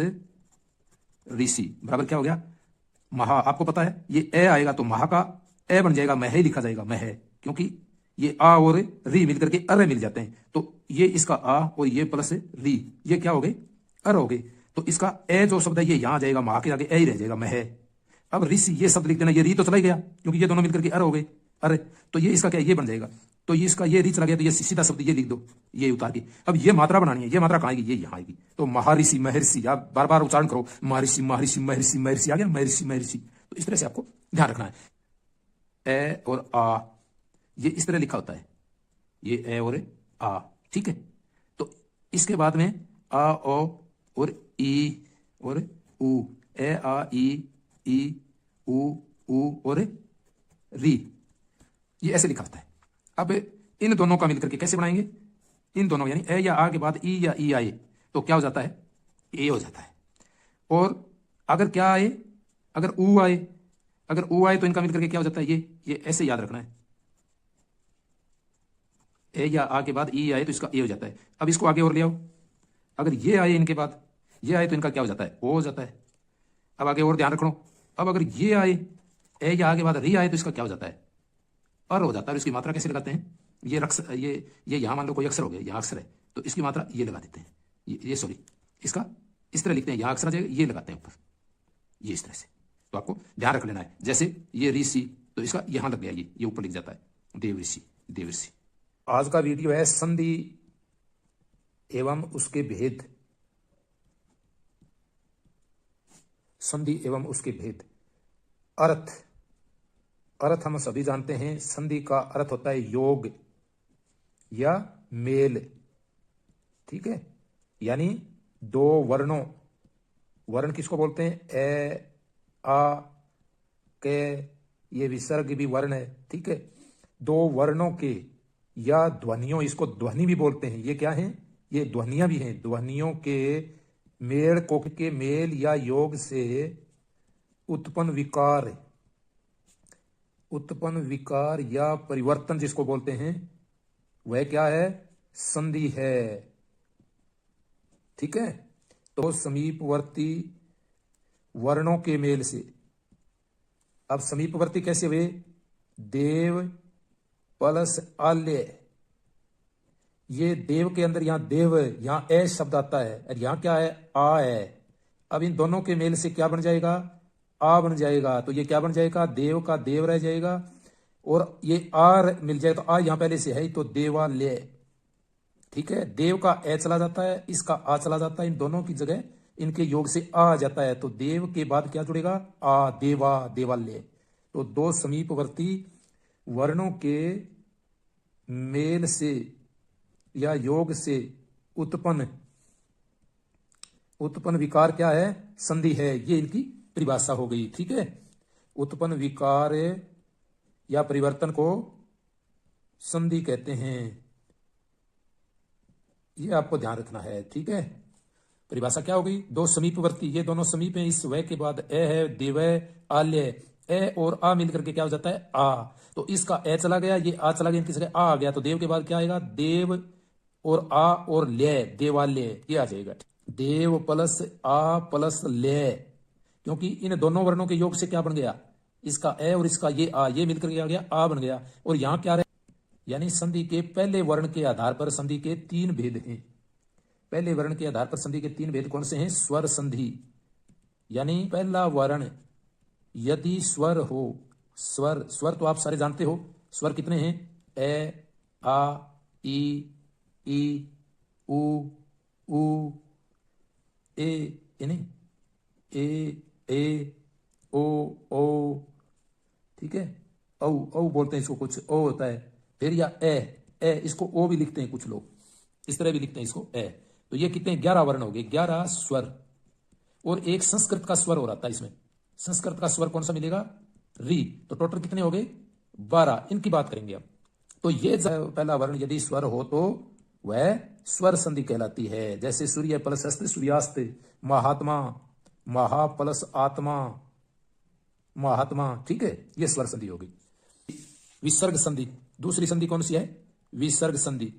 ऋषि बराबर क्या हो गया, महा, आपको पता है ये ए आएगा तो महा का ए बन जाएगा, मह लिखा जाएगा, मह, क्योंकि ये आ और री मिलकर के अरे मिल जाते हैं, तो ये इसका आ और ये प्लस री, ये क्या हो गए, अर हो गए, तो इसका ए जो शब्द है ये यहां जाएगा, महा के आगे ए ही रह जाएगा, मह। अब ऋषि ये शब्द लिख देना, ये री तो चला ही गया क्योंकि ये दोनों मिलकर के अर हो गए, अरे, तो ये इसका क्या, ये बन जाएगा, तो ये इसका ये री चला गया, तो ये सीधा शब्द ये लिख दो, ये उतार के। अब ये मात्रा बनानी है, ये मात्रा कहाँ आएगी, ये यहाँ आएगी, तो महाऋषि महर्षि, आप बार बार उच्चारण करो, महर्षि महर्षि महर्षि महर्षि आ गया, महर्षि महर्षि, तो इस तरह से आपको ध्यान रखना है। ए और आ ये इस तरह लिखा होता है, ये ए और आ, ठीक है, तो इसके बाद में आ ओ और ई और उ, ए आ ई उ और री, ये ऐसे लिखा होता है। अब इन दोनों का मिलकर के कैसे बनाएंगे, इन दोनों यानी ए या आ के बाद ई या ई आए तो क्या हो जाता है, ए हो जाता है, और अगर क्या आए अगर ऊ आए, तो इनका मिलकर के क्या हो जाता है, ये ऐसे याद रखना है। ए या आ के बाद ई आए तो इसका ए हो जाता है। अब इसको आगे और ले आओ, अगर ये आए इनके बाद, ये आए तो इनका क्या हो जाता है, ओ हो जाता है। अब आगे और ध्यान रखो, अब अगर ये आए, ए या आ के बाद री आए तो इसका क्या हो जाता है, अर हो जाता है। और इसकी मात्रा कैसे लगाते हैं, ये रक्स ये यहां मान लो कोई अक्षर हो गया, यहां अक्षर है तो इसकी मात्रा ये लगा देते हैं, ये सॉरी, इसका इस तरह लिखते हैं, यहां अक्षर आ जाएगा, ये लगाते हैं ऊपर, ये इस तरह से। तो आपको ध्यान रख लेना है, जैसे ये ऋषि तो इसका यहां लग गया, ये ऊपर लिख जाता है, देव ऋषि, देव ऋषि। आज का वीडियो है संधि एवं उसके भेद, संधि एवं उसके भेद। अर्थ हम सभी जानते हैं, संधि का अर्थ होता है योग या मेल, ठीक है। यानी दो वर्णों, वर्ण किसको बोलते हैं, ए आ के, ये विसर्ग भी वर्ण है, ठीक है। दो वर्णों के या ध्वनियों, इसको ध्वनि भी बोलते हैं, ये क्या है, ये ध्वनियां भी हैं, ध्वनियों के मेल को के मेल या योग से उत्पन्न विकार या परिवर्तन जिसको बोलते हैं, वह क्या है, संधि है, ठीक है। तो समीपवर्ती वर्णों के मेल से, अब समीपवर्ती कैसे हुए, देव प्लस आल्य, ये देव के अंदर यहां देव, यहां ए शब्द आता है और यहां क्या है, आ है। अब इन दोनों के मेल से क्या बन जाएगा, आ बन जाएगा। तो ये क्या बन जाएगा, देव का देव रह जाएगा और ये आर मिल जाएगा, तो आ यहां पहले से है तो देवालय, ठीक है। देव का ए चला जाता है, इसका आ चला जाता है, इन दोनों की जगह इनके योग से आ जाता है, तो देव के बाद क्या जुड़ेगा, आ, देवालय। तो दो समीपवर्ती वर्णों के मेल से या योग से उत्पन्न विकार क्या है, संधि है, ये इनकी परिभाषा हो गई, ठीक है। उत्पन्न विकार या परिवर्तन को संधि कहते हैं, ये आपको ध्यान रखना है, ठीक है। परिभाषा क्या होगी, दो समीपवर्ती, ये दोनों समीप हैं, इस वह के बाद ए है, देवय आल्य, ए और आ मिलकर के क्या हो जाता है, आ। तो इसका ए चला गया, ये आ चला गया, इनकी जगह आ गया, तो देव के बाद क्या आएगा, देव और आ और लय, देवालय, ये आ जाएगा। देव प्लस आ प्लस लय, क्योंकि इन दोनों वर्णों के योग से क्या बन गया, इसका ए और इसका ये आ, ये मिलकर आ गया, आ बन गया। और यहां क्या रहे, यानी संधि के पहले वर्ण के आधार पर संधि के तीन भेद हैं। पहले वर्ण के आधार पर संधि के तीन भेद कौन से हैं, स्वर संधि, यानी पहला वर्ण यदि स्वर हो, स्वर तो आप सारे जानते हो, स्वर कितने हैं, ए आ ई उ ए, नहीं ए ओ, ठीक है। औ बोलते हैं इसको, कुछ ओ होता है, फिर या ए, इसको ओ भी लिखते हैं कुछ लोग, इस तरह भी लिखते हैं इसको ए। तो ये कितने, 11 वर्ण हो गए, 11 स्वर। और एक संस्कृत का स्वर हो रहा था इसमें, संस्कृत का स्वर कौन सा मिलेगा, री। तो टोटल कितने हो गए, 12, इनकी बात करेंगे अब। तो ये पहला वर्ण यदि स्वर हो तो वह स्वर संधि कहलाती है। जैसे सूर्य प्लस अस्त, सूर्यास्त, महात्मा, महा प्लस आत्मा, महात्मा, ठीक है, ये स्वर संधि होगी। विसर्ग संधि, दूसरी संधि कौन सी है, विसर्ग संधि।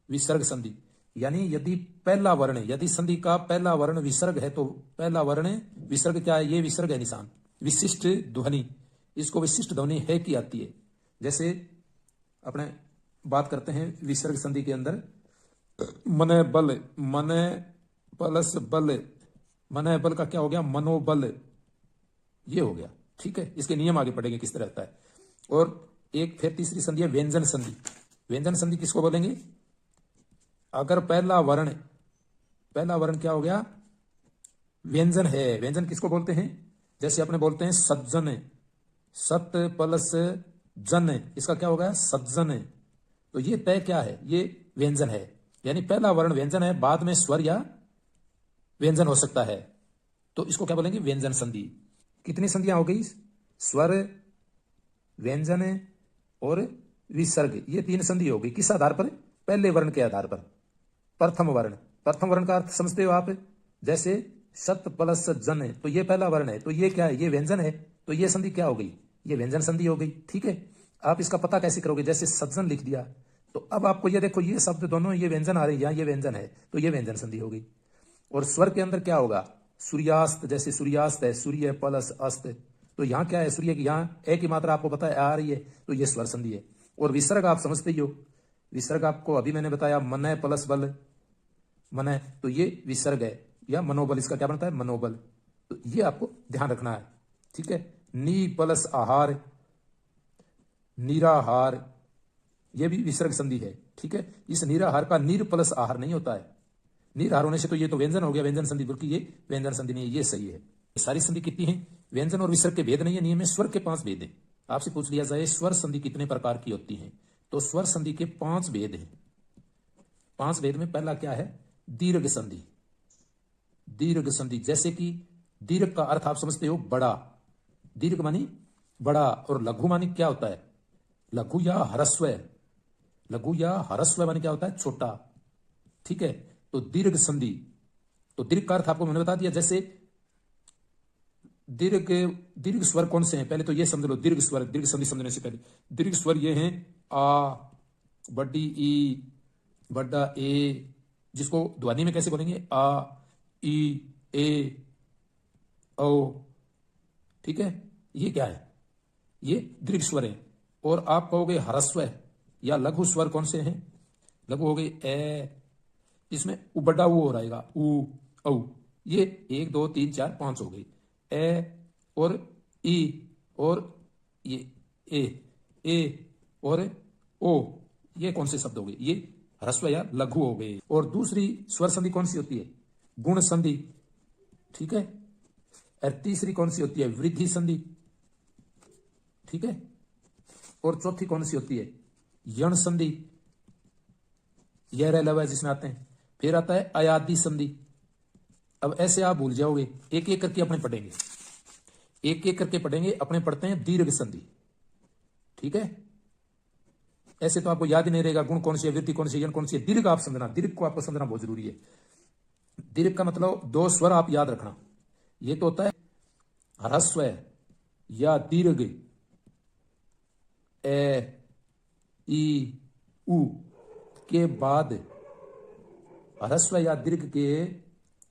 विसर्ग संधि यानी यदि पहला वर्ण, यदि संधि का पहला वर्ण विसर्ग है तो पहला वर्ण विसर्ग क्या है, ये विसर्ग है निशान, विशिष्ट ध्वनि, इसको विशिष्ट ध्वनि है की आती है। जैसे अपने बात करते हैं विसर्ग संधि के अंदर, मन बल, मन प्लस बल, मन बल का क्या हो गया, मनोबल, ये हो गया, ठीक है। इसके नियम आगे पढ़ेंगे किस तरह होता है। और एक फिर तीसरी संधि है व्यंजन संधि। व्यंजन संधि किसको बोलेंगे, अगर पहला वर्ण क्या हो गया, व्यंजन है। व्यंजन किसको बोलते हैं, जैसे अपने बोलते हैं सज्जन, सत प्लस जन, इसका क्या होगा, सज्जन। तो ये तय क्या है, ये व्यंजन है, यानी पहला वर्ण व्यंजन है, बाद में स्वर या व्यंजन हो सकता है, तो इसको क्या बोलेंगे, व्यंजन संधि। कितनी संधियां हो गई, स्वर, व्यंजन और विसर्ग, ये 3 संधि हो गई। किस आधार पर, पहले वर्ण के आधार पर। प्रथम वर्ण का अर्थ समझते हो आप, जैसे सत प्लस जन है, तो ये पहला वर्ण है, तो ये क्या है, ये व्यंजन है, तो ये संधि क्या हो गई, ये व्यंजन संधि हो गई। ठीक है, आप इसका पता कैसे करोगे, जैसे सज्जन लिख दिया, तो अब आपको ये देखो, ये शब्द दोनों ये व्यंजन आ रही है, यहाँ ये व्यंजन है, तो ये व्यंजन संधि हो गई। और स्वर के अंदर क्या होगा, सूर्यास्त, जैसे सूर्यास्त है, सूर्य प्लस अस्त, तो यहाँ क्या है, सूर्य की यहाँ ए की मात्रा आपको पता है आ रही है, तो ये स्वर संधि है। और विसर्ग आप समझते ही हो, विसर्ग आपको अभी मैंने बताया, मन प्लस बल, मन, तो ये विसर्ग है, या मनोबल, इसका क्या बनता है, मनोबल, तो ये आपको ध्यान रखना है। ठीक है, नी प्लस आहार, निराहार, ये भी विसर्ग संधि है। ठीक है, इस निराहार का नीर प्लस आहार नहीं होता है, निराहार होने से तो ये तो व्यंजन हो गया, व्यंजन संधि, बल्कि ये व्यंजन संधि नहीं है, ये सही है। सारी संधि कितनी है, व्यंजन और विसर्ग के भेद नहीं है, नियम में स्वर के 5 भेद है। आपसे पूछ लिया जाए स्वर संधि कितने प्रकार की होती है, तो स्वर संधि के 5 भेद है। 5 भेद में पहला क्या है, दीर्घ संधि। दीर्घ संधि, जैसे कि दीर्घ का अर्थ आप समझते हो बड़ा, दीर्घ मानी बड़ा, और लघु मानी क्या होता है, लघु या ह्रस्व, लघु या ह्रस्व मानी क्या होता है, छोटा। ठीक है, तो दीर्घ संधि, तो दीर्घ का अर्थ आपको मैंने बता दिया, जैसे दीर्घ, दीर्घ स्वर कौन से हैं, पहले तो ये समझ लो, दीर्घ स्वर, दीर्घ संधि समझने से पहले दीर्घ स्वर ये हैं, आ, बड़ी ई, बड़ा ए, जिसको ध्वनि में कैसे बोलेंगे, आ, ई, ए, ओ। ठीक है, ये क्या है, ये दीर्घ स्वर है। और आप कहोगे ह्रस्व या लघु स्वर कौन से हैं, लघु हो गए ए, इसमें बड़ा ऊ हो रहेगा, ऊ, औ, ये 1 2 3 4 5 हो गई, ए और ई, और ये ए और ओ, ये कौन से शब्द हो गए, ये ह्रस्व या लघु हो गए। और दूसरी स्वर संधि कौन सी होती है, गुण संधि। ठीक है, और तीसरी कौन सी होती है, वृद्धि संधि। ठीक है, और चौथी कौन सी होती है, यण संधि, यह लव है जिसमें आते हैं। फिर आता है अयादि संधि। अब ऐसे आप भूल जाओगे, एक एक करके अपने पढ़ेंगे, एक एक करके पढ़ेंगे। अपने पढ़ते हैं दीर्घ संधि। ठीक है, ऐसे तो आपको याद ही नहीं रहेगा, गुण कौन सी है, वृद्धि कौन सी है, यण कौन सी है। दीर्घ आप समझना, दीर्घ को आपको समझना बहुत जरूरी है। दीर्घ का मतलब 2 स्वर आप याद रखना, ये तो होता है ह्रस्व या दीर्घ, ए, ई, उ के बाद, ह्रस्व या दीर्घ के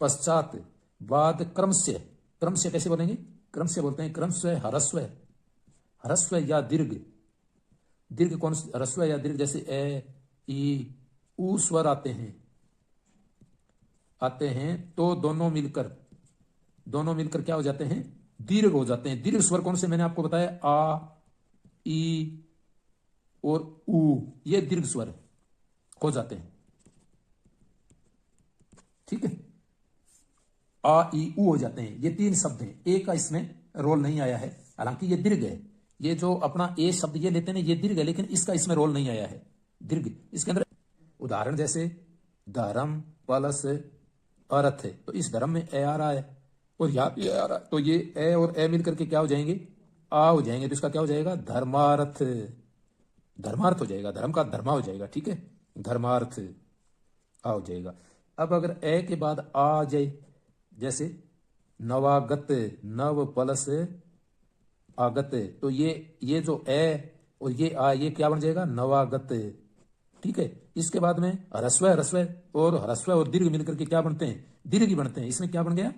पश्चात, बाद क्रमशः, क्रमशः कैसे बोलेंगे, क्रमशः बोलते हैं, क्रमशः ह्रस्व, ह्रस्व या दीर्घ, दीर्घ कौन, ह्रस्व या दीर्घ, जैसे ए, ई, उ स्वर आते हैं, तो दोनों मिलकर क्या हो जाते हैं, दीर्घ हो जाते हैं। दीर्घ स्वर कौन से मैंने आपको बताया, आ, ई और उ, ये दीर्घ स्वर हो जाते हैं। ठीक है, आ, ई, उ हो जाते हैं, ये 3 शब्द हैं। ए का इसमें रोल नहीं आया है, हालांकि ये दीर्घ है, ये जो अपना ए शब्द ये लेते हैं ये दीर्घ है, लेकिन इसका इसमें रोल नहीं आया है, दीर्घ इसके अंदर। उदाहरण जैसे धर्म प्लस अर्थ है, तो इस धर्म में ए आ रहा है और यहाँ पे आ रहा है, तो ये ए और ए मिलकर के क्या हो जाएंगे, आ हो जाएंगे, तो इसका क्या हो जाएगा, धर्मार्थ, धर्मार्थ हो जाएगा, धर्म का धर्मा हो जाएगा। ठीक है, धर्मार्थ आ हो जाएगा। अब अगर ए के बाद आ जाए, जैसे नवागत, नव प्लस आगत, तो ये जो ए और ये आ, ये क्या बन जाएगा, नवागत। ठीक है, इसके बाद में ह्रस्व और दीर्घ मिलकर के क्या बनते हैं, दीर्घ ही बनते हैं। इसमें क्या बन गया,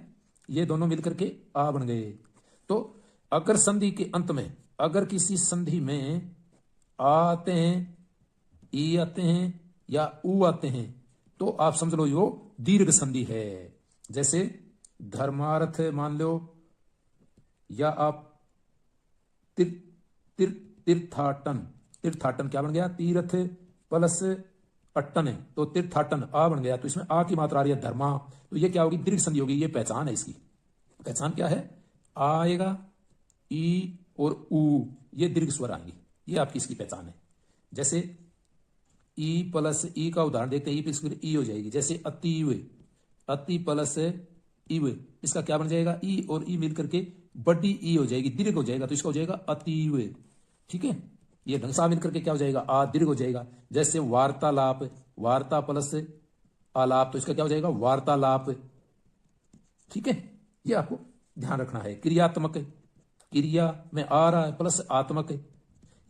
ये दोनों मिलकर के आ बन गए। तो अगर संधि के अंत में, अगर किसी संधि में आ आते हैं, ई आते हैं या उ आते हैं, तो आप समझ लो यो दीर्घ संधि है। जैसे धर्मार्थ मान लो, या आप तीर्थाटन, तीर्थाटन क्या बन गया, तीर्थ प्लस अट्टन है, तो तीर्थाटन आ बन गया, तो इसमें आ की मात्रा आ रही है, धर्मा, तो ये क्या होगी, दीर्घ संधि होगी। ये पहचान है, इसकी पहचान क्या है, आ आएगा, ई और उ, ये दीर्घ स्वर आएंगे, ये आपकी इसकी पहचान है। जैसे ई प्लस ई का उदाहरण देखते हैं, ई प्लस ई हो जाएगी, जैसे अतीव, अति प्लस इव, इसका क्या बन जाएगा, ई और ई मिलकर के बड़ी ई हो जाएगी, दीर्घ हो जाएगा, तो इसका हो जाएगा अतीव। ठीक है, ये ढंग से मिलकर के क्या हो जाएगा, आ दीर्घ हो जाएगा। जैसे वार्तालाप, वार्ता प्लस आलाप, तो इसका क्या हो जाएगा, वार्तालाप। ठीक है, ये आपको ध्यान रखना है। क्रियात्मक, क्रिया में आ रहा है प्लस आत्मक,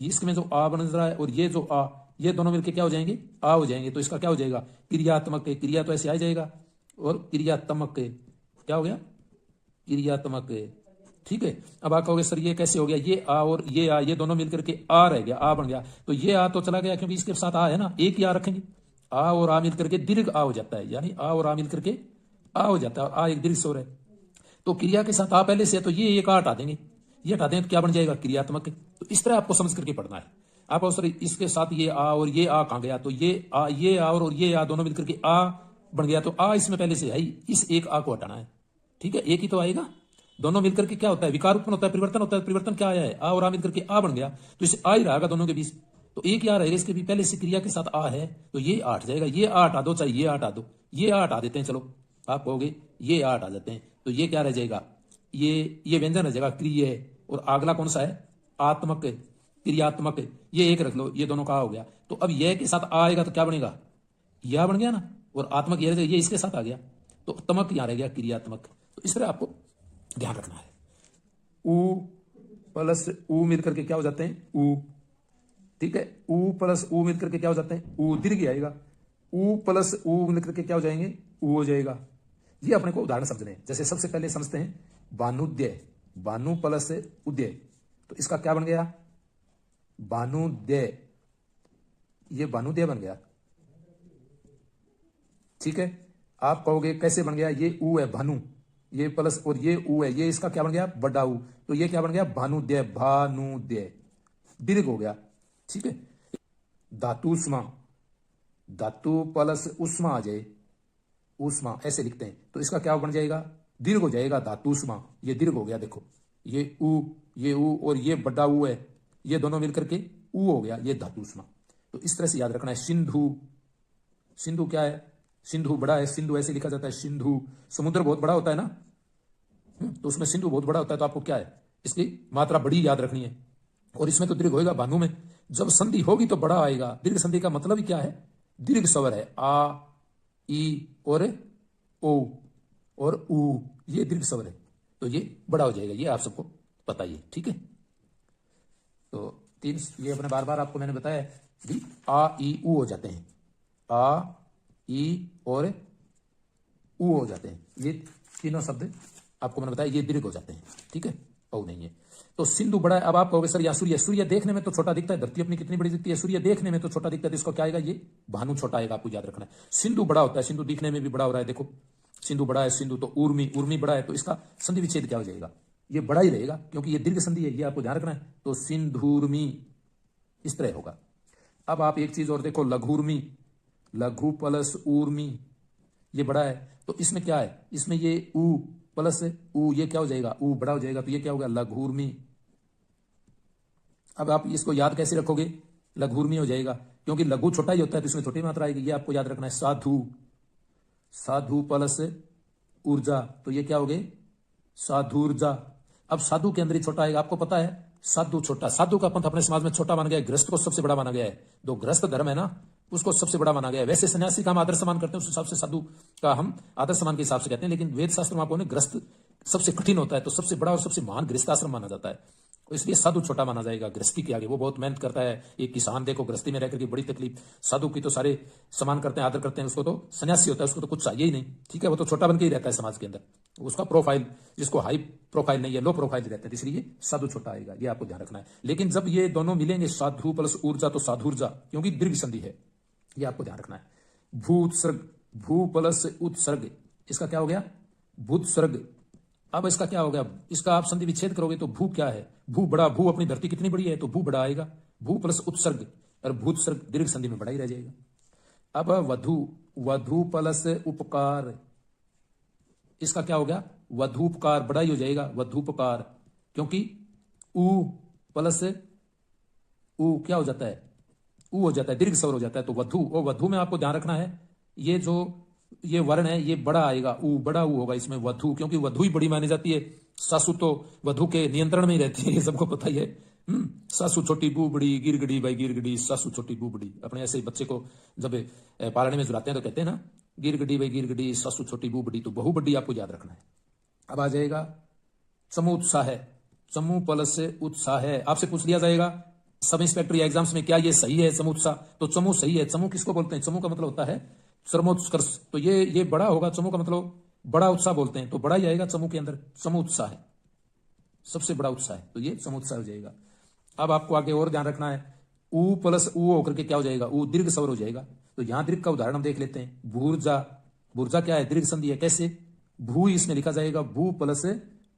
इसमें जो आ बन रहा है और ये जो आ, ये दोनों मिलके क्या हो जाएंगे, आ हो जाएंगे। तो इसका क्या हो जाएगा, क्रियात्मक, क्रिया तो ऐसे आ जाएगा, और क्रियात्मक क्या हो गया, क्रियात्मक। ठीक है, अब आप कहोगे सर ये कैसे हो गया, ये आ और ये आ, ये दोनों मिलकर के आ रह गया, आ बन गया। तो ये आ तो चला गया क्योंकि इसके साथ आ है ना, एक ही आ रखेंगे, आ और आ मिलकर के दीर्घ आ हो जाता है, यानी आ और आ मिलकर के आ हो जाता है, आ एक दीर्घ स्वर है। तो क्रिया के साथ आ पहले से है, तो ये एक आ हटा देंगे, ये हटा देंगे तो क्या बन जाएगा, क्रियात्मक। तो इस तरह आपको समझ करके पढ़ना है। आप सर इसके साथ ये आ और ये आ कहां गया, तो ये आ और ये आ दोनों मिलकर के आ बन गया, तो आ इसमें पहले से आई, इस एक आ को हटाना है। ठीक है, एक ही तो आएगा, दोनों मिलकर के क्या होता है, विकार उत्पन्न होता है, परिवर्तन होता है। परिवर्तन क्या आया है, आ और आ मिलकर के आ बन गया, तो इसे आ ही रहेगा दोनों के बीच, तो एक ही आ रहेगा, इसके भी पहले से क्रिया के साथ आ है, तो ये आ हट जाएगा। ये आ हटा दो, चाहे ये आ हटा दो, ये आ हटा देते हैं, चलो आप कहोगे ये आ हटा देते हैं, तो ये क्या रह जाएगा, ये व्यंजन रह जाएगा क्रिय, और अगला कौन सा है, आत्मक, क्रियात्मक, ये एक रख लो, ये दोनों का हो गया। तो अब यह के साथ आएगा तो क्या बनेगा, यह बन गया ना, और आत्मक ये इसके साथ आ गया, तो तमक यहां रह गया, क्रियात्मक। तो इस तरह आपको ध्यान रखना है। ऊ प्लस ऊ मिलकर के क्या हो जाते हैं, ऊ। ठीक है, ऊ प्लस ऊ मिलकर के क्या हो जाते हैं, ऊ दीर्घ आएगा। ऊ प्लस ऊ मिलकर के क्या हो जाएंगे, ऊ हो जाएगा। ये अपने को उदाहरण समझने हैं। जैसे सबसे पहले समझते हैं बानुद्य, बानु प्लस उदय, तो इसका क्या बन गया, बानुद्य, ये बानुद्य बन गया। ठीक है, आप कहोगे कैसे बन गया, ये ऊ है भानु, ये प्लस और ये ऊ है, ये इसका क्या बन गया, बड़ा ऊ, तो ये क्या बन गया, भानुद्य, भानुद्य, दीर्घ हो गया। ठीक है, धातुष्मा, धातु प्लस उष्मा आ जाए, उष्मा ऐसे लिखते हैं, तो इसका क्या बन जाएगा, दीर्घ हो जाएगा, धातुष्मा, ये दीर्घ हो गया। देखो ये ऊ और ये बड़ा ऊ है, ये दोनों मिलकर के ऊ हो गया, ये धातुष्मा। तो इस तरह से याद रखना है। सिंधु, सिंधु क्या है, सिंधु बड़ा है, सिंधु ऐसे लिखा जाता है, सिंधु। समुद्र बहुत बड़ा होता है ना, तो उसमें सिंधु बहुत बड़ा होता है, तो आपको क्या है, इसकी मात्रा बड़ी याद रखनी है। और इसमें तो दीर्घ होगा, भानु में जब संधि होगी तो बड़ा आएगा। दीर्घ संधि का मतलब ही क्या है, दीर्घ स्वर है, आ, ई और ओ और ऊ, ये दीर्घ स्वर है, तो ये बड़ा हो जाएगा, ये आप सबको पता ही है। ठीक है, तो तीन ये अपने बार बार आपको मैंने बताया कि आ ई ऊ हो जाते हैं, आ ई और ऊ हो जाते हैं, ये तीनों शब्द आपको मैंने बताया, ये दीर्घ हो जाते हैं। ठीक है, औ नहीं है। तो सिंधु बड़ा है। अब आप कहोगे सर या सूर्य, सूर्य देखने में तो छोटा दिखता है, धरती अपनी कितनी बड़ी दिखती है, सूर्य देखने में तो छोटा दिखता है, तो इसको क्या आएगा, ये भानु छोटा आएगा, आपको याद रखना है। सिंधु बड़ा होता है, सिंधु दिखने में भी बड़ा हो रहा है, देखो सिंधु बड़ा है, सिंधु तो उर्मी, उर्मी बड़ा है, तो इसका संधि विच्छेद क्या हो जाएगा, ये बड़ा ही रहेगा, क्योंकि ये दीर्घ संधि है, ये आपको ध्यान रखना है। तो सिंधुर्मी इस तरह होगा। अब आप एक चीज और देखो, लघुर्मी, लघु प्लस ऊर्मी, ये बड़ा है, तो इसमें क्या है, इसमें ये ऊ प्लस ऊ, ये क्या हो जाएगा, ऊ बड़ा हो जाएगा, तो ये क्या होगा, लघुर्मी। अब आप इसको याद कैसे रखोगे, लघुर्मी हो जाएगा, क्योंकि लघु छोटा ही होता है, तो इसमें छोटी मात्रा आएगी, ये आपको याद रखना है। साधु, साधु प्लस ऊर्जा, तो ये क्या हो गए, साधुर्जा। अब साधु के अंदर ही छोटा आएगा, आपको पता है साधु छोटा, साधु का पंथ अपने समाज में छोटा माना गया है, गृहस्थ को सबसे बड़ा माना गया है, जो गृहस्थ धर्म है ना उसको सबसे बड़ा माना गया है। वैसे सन्यासी का हम आदर सम्मान करते हैं, उस हिसाब से साधु का हम आदर सम्मान के हिसाब से कहते हैं, लेकिन वेद शास्त्र में आपको गृहस्थ सबसे कठिन होता है, तो सबसे बड़ा और सबसे महान गृहस्थ आश्रम माना जाता है, तो इसलिए साधु छोटा माना जाएगा गृहस्थी के आगे। वो बहुत मेहनत करता है, एक किसान देखो गृहस्थी में रहकर के बड़ी तकलीफ, साधु की तो सारे सम्मान करते हैं, आदर करते हैं, उसको तो सन्यासी होता है, उसको तो कुछ चाहिए ही नहीं। ठीक है, वो तो छोटा बन के ही रहता है समाज के अंदर, उसका प्रोफाइल, जिसको हाई प्रोफाइल नहीं है, लो प्रोफाइल रहता है, इसलिए साधु छोटा आएगा, ये आपको ध्यान रखना है। लेकिन जब ये दोनों मिलेंगे, साधु प्लस ऊर्जा, तो साधुर्जा, क्योंकि दीर्घ संधि है, ये आपको ध्यान रखना है। भूत्सर्ग, भू प्लस उत्सर्ग, इसका क्या हो गया, भूत्सर्ग। अब इसका क्या हो गया, इसका आप संधि विच्छेद करोगे तो भू क्या है, भू बड़ा, भू अपनी धरती कितनी बड़ी है, तो भू बड़ा आएगा, भू प्लस उत्सर्ग, और भूत्सर्ग दीर्घ संधि में बड़ा ही रह जाएगा। अब वधु, वधु प्लस उपकार, इसका क्या हो गया, वधूपकार, बड़ा ही हो जाएगा, वधूपकार, क्योंकि ऊ प्लस ऊ क्या हो जाता है, ऊ हो जाता है, दीर्घ स्वर हो जाता है, तो वधु, और वधु में आपको ध्यान रखना है, ये जो ये वर्ण है ये बड़ा आएगा, ऊ बड़ा ऊ होगा इसमें, वधु, क्योंकि वधु ही बड़ी मानी जाती है। सासू तो वधु के नियंत्रण में ही रहती है, ये सबको पता ही है। सासू छोटी बू बड़ी, गिरगड़ी भाई गिरगड़ी, सासू छोटी बू बड़ी। अपने ऐसे ही बच्चे को जब पालने में जुलाते हैं तो कहते हैं ना, गिरगड़ी भाई गिरगड़ी, सासू छोटी बू बड़ी, तो बहु बड़ी आपको याद रखना है। अब आ जाएगा चमू उत्साह है, चमू प्लस उत्साह है। आपसे पूछ लिया जाएगा सब इंस्पेक्टर या एग्जाम्स में क्या ये सही है चमू उत्साह, तो चमू सही है। चमू किसको बोलते हैं? चमू का मतलब होता है चरमोत्कर्ष, तो ये बड़ा होगा। चमू का मतलब बड़ा उत्साह बोलते हैं, तो बड़ा ही आएगा चमू के अंदर। चमू उत्साह है, सबसे बड़ा उत्साह है, तो ये चमू उत्साह हो जाएगा। अब आपको आगे और ध्यान रखना है, ऊ प्लस ऊ होकर के क्या हो जाएगा? ऊ दीर्घ स्वर हो जाएगा। तो यहां दीर्घ का उदाहरण हम देख लेते हैं। भूर्जा, भूर्जा क्या है? दीर्घ संधि है। कैसे? भू इसमें लिखा जाएगा, भू प्लस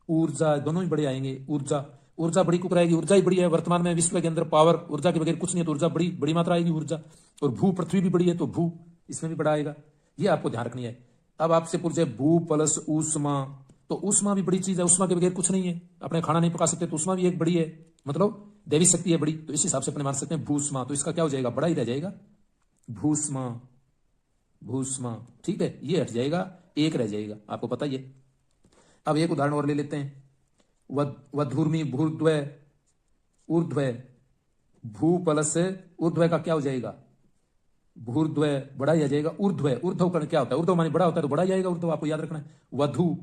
ऊर्जा, दोनों ही बड़े आएंगे। ऊर्जा, ऊर्जा बड़ी को कराएगी, ऊर्जा ही बड़ी है। वर्तमान में विश्व के अंदर पावर, ऊर्जा के बगैर कुछ नहीं है, तो ऊर्जा बड़ी बड़ी मात्रा आएगी ऊर्जा। और भू, पृथ्वी भी बड़ी है, तो भू इसमें भी बड़ा आएगा। ये आपको ध्यान रखनी है। अब आपसे पूछे भू प्लस ऊष्मा, तो ऊष्मा भी बड़ी चीज है, ऊष्मा के बगैर कुछ नहीं है। अपने खाना नहीं पका सकते, तो ऊष्मा भी एक बड़ी है, मतलब दैवी शक्ति है बड़ी, तो इस हिसाब से अपने मान सकते हैं भूष्मा। तो इसका क्या हो जाएगा? बड़ा ही रह जाएगा, भूष्मा, भूष्मा। ठीक है, ये हट जाएगा, एक रह जाएगा, आपको पता ही है। अब एक उदाहरण और ले लेते हैं। वधूर्मी, भूर्ध्व, ऊर्ध्व, भू प्लस ऊर्ध्व का क्या हो जाएगा? भूर्ध्व, बड़ा ही आ जाएगा। ऊर्ध्व, ऊर्ध्व का क्या होता है? ऊर्ध्व माने बड़ा होता है, तो बड़ा ही आएगा ऊर्ध्व, आपको याद रखना है। वधु,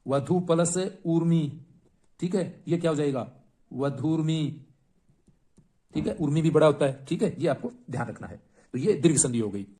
वधु प्लस ऊर्मी, ठीक है, ये क्या हो जाएगा? वधूर्मी, ठीक है, उर्मी भी बड़ा होता है। ठीक है, ये आपको ध्यान रखना है। तो ये दीर्घ संधि हो गई।